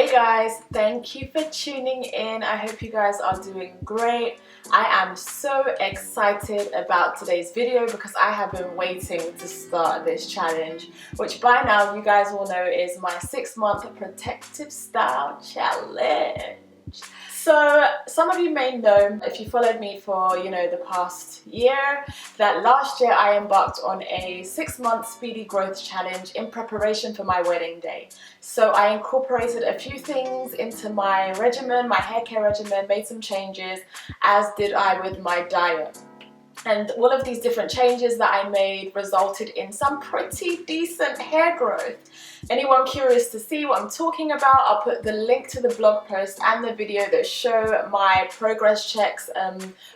Hey guys, thank you for tuning in. I hope you guys are doing great. I am so excited about today's video because I have been waiting to start this challenge, which by now you guys will know is my 6-month protective style challenge. So some of you may know, if you followed me for the past year, that last year I embarked on a 6-month speedy growth challenge in preparation for my wedding day. So I incorporated a few things into my regimen, my hair care regimen, made some changes, as did I with my diet. And all of these different changes that I made resulted in some pretty decent hair growth. Anyone curious to see what I'm talking about, I'll put the link to the blog post and the video that show my progress checks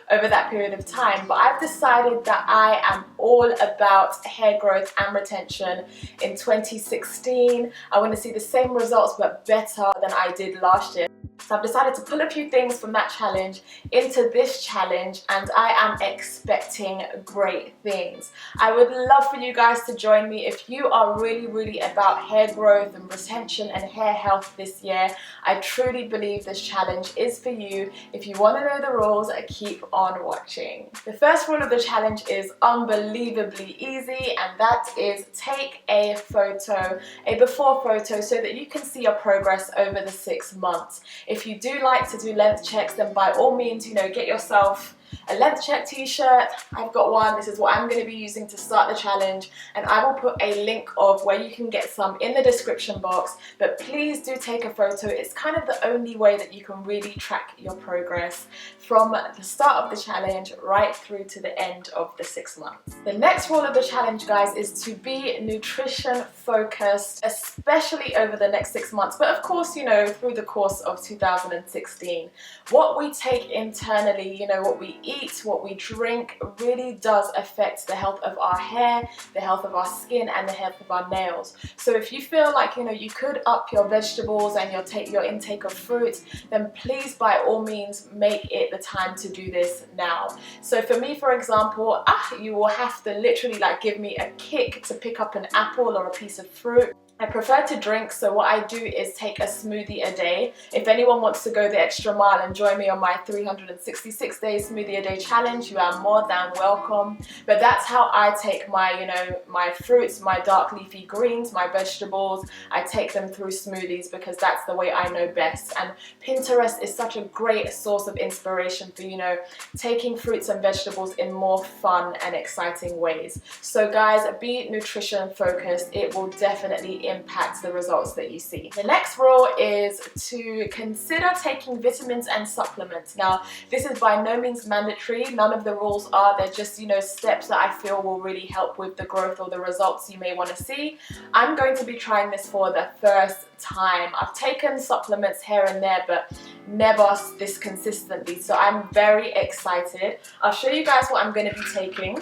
over that period of time. But I've decided that I am all about hair growth and retention in 2016. I want to see the same results but better than I did last year. So I've decided to pull a few things from that challenge into this challenge, and I am expecting great things. I would love for you guys to join me if you are really about hair growth and retention and hair health this year. I truly believe this challenge is for you. If you want to know the rules, keep on watching. The first rule of the challenge is unbelievably easy, and that is take a photo, a before photo, so that you can see your progress over the 6 months. If you do like to do length checks, then by all means, get yourself a length check t-shirt. I've got one. This is what I'm going to be using to start the challenge, and I will put a link of where you can get some in the description box. But please do take a photo. It's kind of the only way that you can really track your progress from the start of the challenge right through to the end of the 6 months. The next rule of the challenge, guys, is to be nutrition focused, especially over the next 6 months, but of course, through the course of 2016. What we take internally, what we eat, what we drink, really does affect the health of our hair, the health of our skin, and the health of our nails. So if you feel like you could up your vegetables and your intake of fruit, then please by all means make it the time to do this now. So for me, for example, you will have to literally give me a kick to pick up an apple or a piece of fruit. I prefer to drink, so what I do is take a smoothie a day. If anyone wants to go the extra mile and join me on my 366-day smoothie a day challenge, you are more than welcome. But that's how I take my, my fruits, my dark leafy greens, my vegetables. I take them through smoothies because that's the way I know best. And Pinterest is such a great source of inspiration for, taking fruits and vegetables in more fun and exciting ways. So guys, be nutrition focused. It will definitely impact the results that you see. The next rule is to consider taking vitamins and supplements. Now, this is by no means mandatory. None of the rules are. They're just, steps that I feel will really help with the growth or the results you may want to see. I'm going to be trying this for the first time. I've taken supplements here and there, but never this consistently. So I'm very excited. I'll show you guys what I'm going to be taking.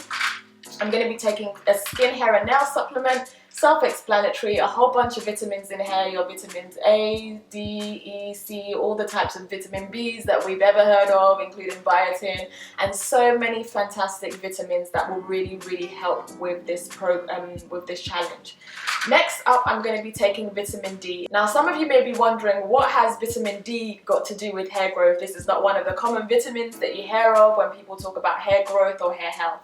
I'm going to be taking a skin, hair and nail supplement. Self-explanatory, a whole bunch of vitamins in here, your vitamins A, D, E, C, all the types of vitamin Bs that we've ever heard of, including biotin, and so many fantastic vitamins that will really help with this challenge. Next up, I'm going to be taking vitamin D. Now, some of you may be wondering, what has vitamin D got to do with hair growth? This is not one of the common vitamins that you hear of when people talk about hair growth or hair health.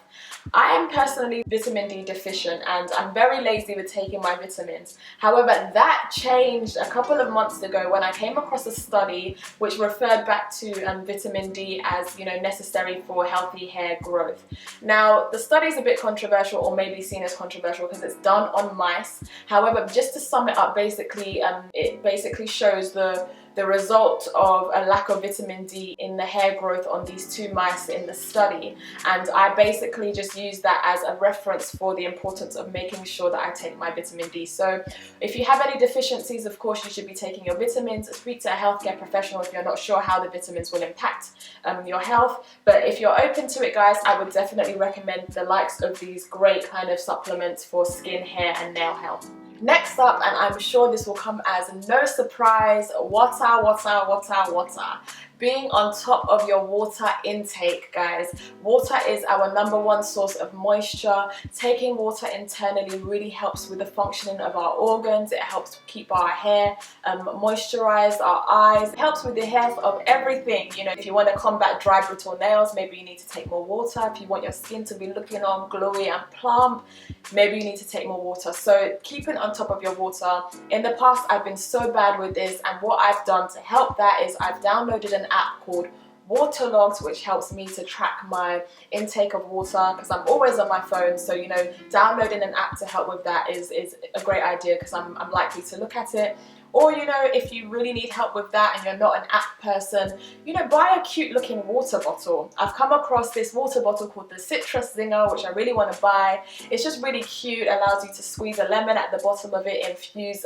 I am personally vitamin D deficient, and I'm very lazy with taking my vitamins. However, that changed a couple of months ago when I came across a study which referred back to vitamin D as necessary for healthy hair growth. Now, the study is a bit controversial, or maybe seen as controversial, because it's done on mice. However, just to sum it up, basically, it basically shows the result of a lack of vitamin D in the hair growth on these 2 mice in the study, and I basically just use that as a reference for the importance of making sure that I take my vitamin D. So if you have any deficiencies, of course you should be taking your vitamins. Speak to a healthcare professional if you're not sure how the vitamins will impact your health. But if you're open to it, guys, I would definitely recommend the likes of these great kind of supplements for skin, hair and nail health. Next up, and I'm sure this will come as no surprise, water. being on top of your water intake, guys. Water is our #1 source of moisture. Taking water internally really helps with the functioning of our organs. It helps keep our hair moisturized, our eyes. It helps with the health of everything. You know, if you want to combat dry, brittle nails, maybe you need to take more water. If you want your skin to be looking all glowy and plump, maybe you need to take more water. So keeping on top of your water. In the past, I've been so bad with this, and what I've done to help that is I've downloaded an app called Waterlogged, which helps me to track my intake of water because I'm always on my phone. So, you know, downloading an app to help with that is a great idea because I'm likely to look at it. Or, you know, if you really need help with that and you're not an app person, you know, buy a cute looking water bottle. I've come across this water bottle called the Citrus Zinger, which I really want to buy. It's just really cute, allows you to squeeze a lemon at the bottom of it, infuse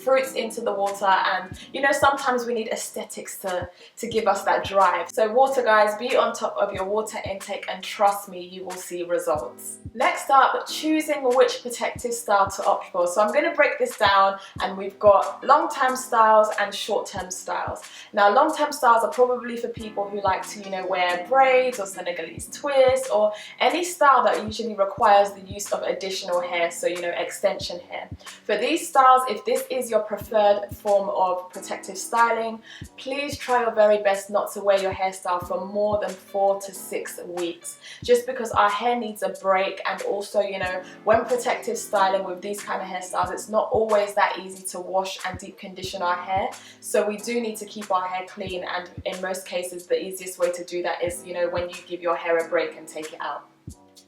fruits into the water, and you know, sometimes we need aesthetics to give us that drive. So water, guys, be on top of your water intake and trust me, you will see results. Next up, choosing which protective style to opt for. So I'm going to break this down, and we've got long-term styles and short-term styles. Now, long-term styles are probably for people who like to, you know, wear braids or Senegalese twists or any style that usually requires the use of additional hair, so, you know, extension hair. For these styles, if this is your preferred form of protective styling, please try your very best not to wear your hairstyle for more than 4 to 6 weeks, just because our hair needs a break. And also, you know, when protective styling with these kind of hairstyles, it's not always that easy to wash and deep condition our hair, so we do need to keep our hair clean, and in most cases the easiest way to do that is, you know, when you give your hair a break and take it out.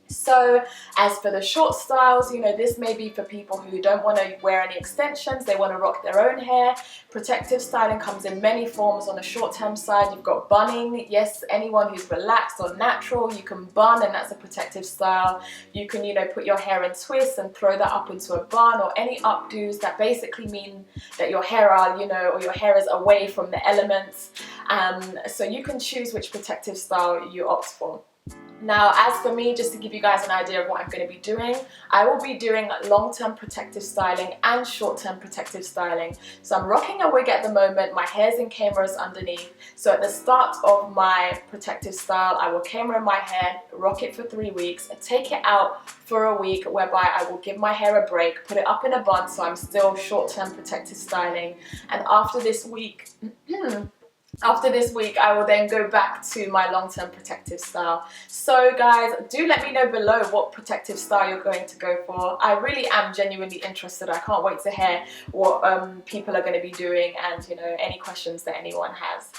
So as for the short styles, you know, this may be for people who don't want to wear any extensions, they want to rock their own hair. Protective styling comes in many forms. On the short-term side, you've got bunning. Yes, anyone who's relaxed or natural, you can bun, and that's a protective style. You can, you know, put your hair in twists and throw that up into a bun, or any updos that basically mean that your hair are, you know, or your hair is away from the elements. So you can choose which protective style you opt for. Now, as for me, just to give you guys an idea of what I'm going to be doing, I will be doing long-term protective styling and short-term protective styling. So I'm rocking a wig at the moment, my hair's in cameras underneath. So at the start of my protective style, I will camera my hair, rock it for 3 weeks, take it out for a week, whereby I will give my hair a break, put it up in a bun, so I'm still short-term protective styling. And after this week, I will then go back to my long-term protective style. So guys, do let me know below what protective style you're going to go for. I really am genuinely interested. I can't wait to hear what people are going to be doing, and, you know, any questions that anyone has.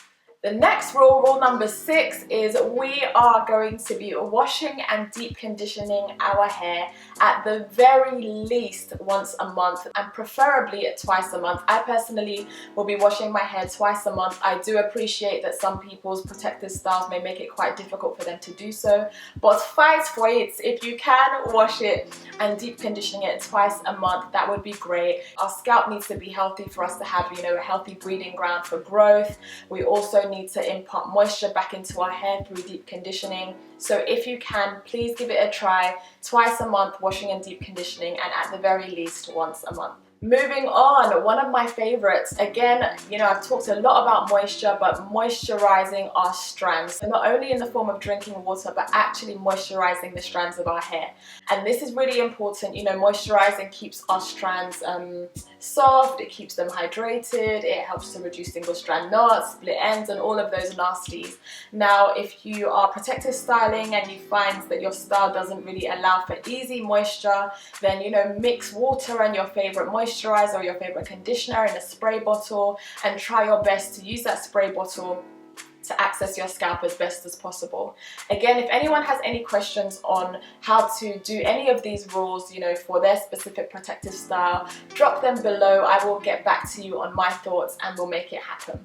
The next rule number 6, is we are going to be washing and deep conditioning our hair at the very least once a month, and preferably twice a month. I personally will be washing my hair twice a month. I do appreciate that some people's protective styles may make it quite difficult for them to do so, but fight for it. If you can wash it and deep condition it twice a month, that would be great. Our scalp needs to be healthy for us to have, you know, a healthy breeding ground for growth. We also need to impart moisture back into our hair through deep conditioning. So if you can, please give it a try. Twice a month, washing and deep conditioning, and at the very least once a month. Moving on, one of my favorites. Again, you know, I've talked a lot about moisture, but moisturizing our strands. So not only in the form of drinking water, but actually moisturizing the strands of our hair. And this is really important. You know, moisturizing keeps our strands soft, it keeps them hydrated, it helps to reduce single strand knots, split ends, and all of those nasties. Now, if you are protective styling and you find that your style doesn't really allow for easy moisture, then, you know, mix water and your favorite moisturizer or your favorite conditioner in a spray bottle, and try your best to use that spray bottle to access your scalp as best as possible. Again, if anyone has any questions on how to do any of these rules, you know, for their specific protective style, drop them below. I will get back to you on my thoughts and we'll make it happen.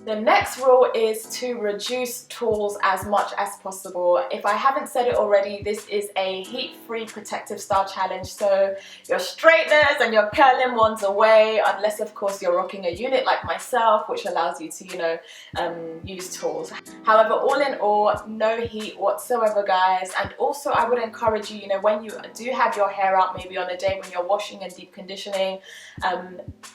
The next rule is to reduce tools as much as possible. If I haven't said it already, this is a heat-free protective style challenge, so your straighteners and your curling ones away, unless of course you're rocking a unit like myself, which allows you to, you know, use tools. However, all in all, no heat whatsoever, guys. And also I would encourage you, you know, when you do have your hair out, maybe on a day when you're washing and deep conditioning,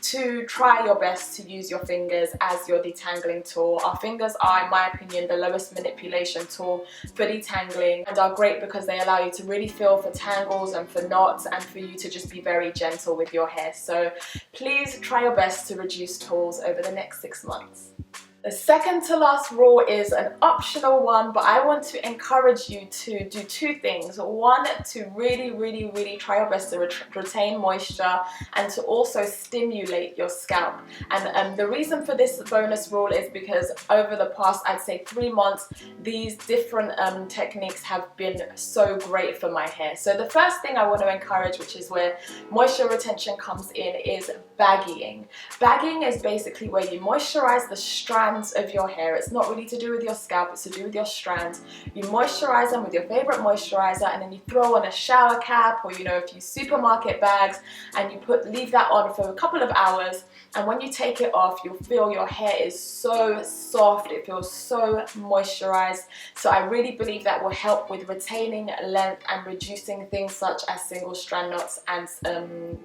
to try your best to use your fingers as your detangler. detangling tool. Our fingers are, in my opinion, the lowest manipulation tool for detangling, and are great because they allow you to really feel for tangles and for knots, and for you to just be very gentle with your hair. So please try your best to reduce tools over the next 6 months. The second to last rule is an optional one, but I want to encourage you to do two things. One, to really try your best to retain moisture, and to also stimulate your scalp. And the reason for this bonus rule is because over the past, I'd say 3 months, these different techniques have been so great for my hair. So the first thing I want to encourage, which is where moisture retention comes in, is baggying. Bagging is basically where you moisturize the strands of your hair. It's not really to do with your scalp, it's to do with your strands. You moisturize them with your favorite moisturizer, and then you throw on a shower cap, or a few supermarket bags, and you leave that on for a couple of hours. And when you take it off, you'll feel your hair is so soft, it feels so moisturized. So I really believe that will help with retaining length and reducing things such as single strand knots and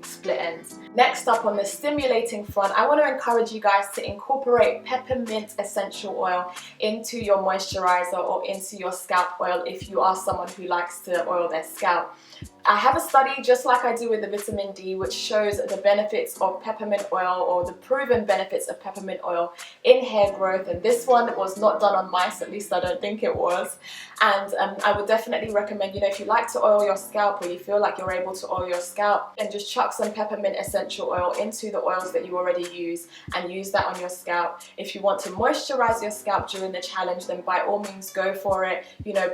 split ends. Next up, on the stimulating front, I want to encourage you guys to incorporate peppermint essential oil into your moisturizer or into your scalp oil if you are someone who likes to oil their scalp. I have a study, just like I do with the vitamin D, which shows the benefits of peppermint oil, or the proven benefits of peppermint oil in hair growth, and this one was not done on mice, at least I don't think it was. And I would definitely recommend, if you like to oil your scalp, or you feel like you're able to oil your scalp, then just chuck some peppermint essential oil into the oils that you already use and use that on your scalp. If you want to moisturize your scalp during the challenge, then by all means go for it.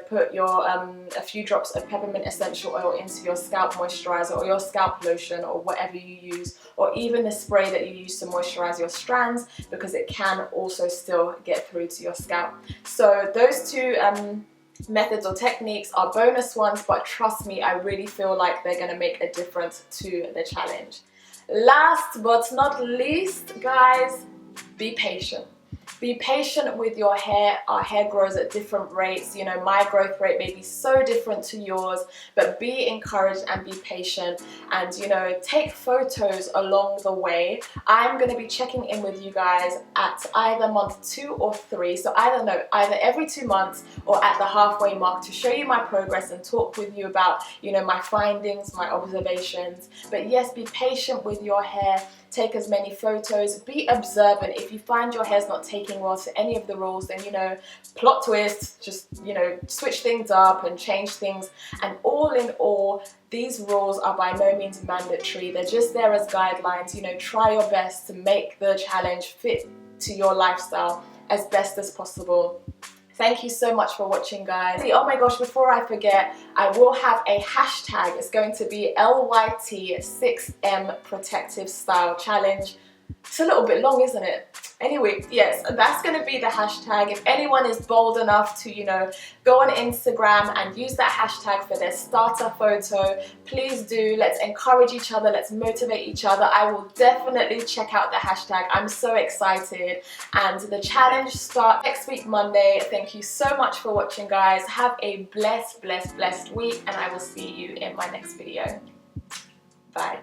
Put your a few drops of peppermint essential oil into your scalp moisturizer, or your scalp lotion, or whatever you use, or even the spray that you use to moisturize your strands, because it can also still get through to your scalp. So those two methods or techniques are bonus ones, but trust me, I really feel like they're going to make a difference to the challenge. Last but not least, guys, be patient. Be patient with your hair. Our hair grows at different rates. My growth rate may be so different to yours, but be encouraged and be patient, and take photos along the way. I'm going to be checking in with you guys at either month 2 or 3, so either every 2 months or at the halfway mark, to show you my progress and talk with you about my findings, my observations. But yes, be patient with your hair. Take as many photos, be observant. If you find your hair's not taking well to any of the rules, then plot twist, just switch things up and change things. And all in all, these rules are by no means mandatory. They're just there as guidelines. Try your best to make the challenge fit to your lifestyle as best as possible. Thank you so much for watching, guys. Oh my gosh, before I forget, I will have a hashtag. It's going to be LYT6M Protective Style Challenge. It's a little bit long, isn't it? Anyway, yes, that's going to be the hashtag. If anyone is bold enough to, go on Instagram and use that hashtag for their starter photo, please do. Let's encourage each other. Let's motivate each other. I will definitely check out the hashtag. I'm so excited. And the challenge starts next week, Monday. Thank you so much for watching, guys. Have a blessed week, and I will see you in my next video. Bye.